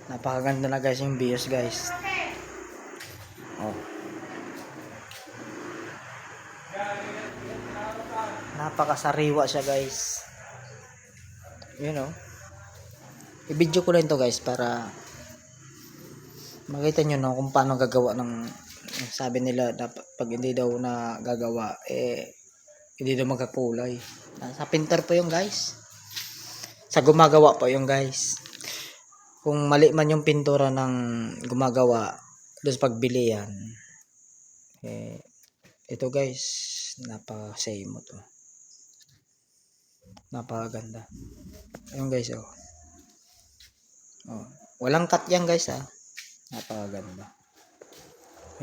Napakaganda na guys yung views guys. Oh. Napakasariwa siya guys. You know. I-video ko lang to guys para makita nyo no kung paano gagawa ng, sabi nila dapat pag hindi daw na gagawa hindi daw magkakulay. Sa printer po yung guys. Sa gumagawa po yung guys. Kung mali man yung pintura ng gumagawa doon sa pagbili yan. Ito guys, napaka-same mo to. Napakaganda. Ayun guys oh. Oh, walang cut yan guys ah. Napakaganda.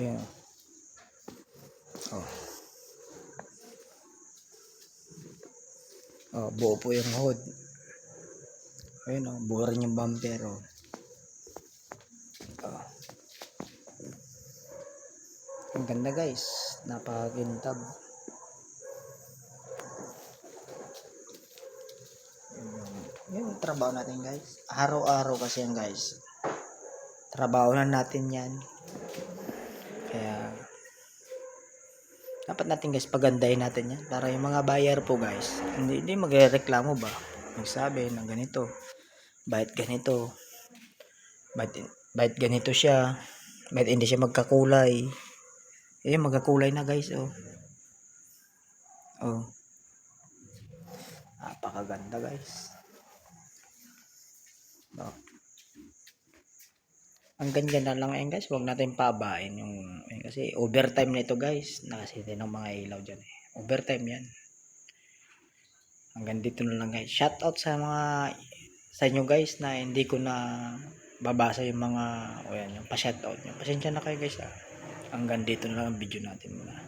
Ayun oh. Oh, buo po yung hood. Ayun oh, buo rin yung bumper oh. Oh. Ang ganda guys, napakagintab. Yung trabaho natin guys, araw-araw kasi yan guys. Trabaho na natin yan. Kaya dapat natin guys pagandahin natin yan para yung mga buyer po guys hindi magrereklamo ba, magsabi ng ganito, bakit ganito, bakit ganito siya, bakit hindi siya magkakulay. Magkakulay na guys oh. Oh, napakaganda guys. Oh. Ang ganda lang yan guys, huwag natin pabain yung kasi overtime nito guys, nakasiti ng mga ilaw dyan overtime yan. Hanggang dito na lang guys, shout out sa inyo guys na hindi ko na babasa yung mga yung pa-shout out nyo, pasensya na kayo guys hanggang dito na lang ang video natin muna.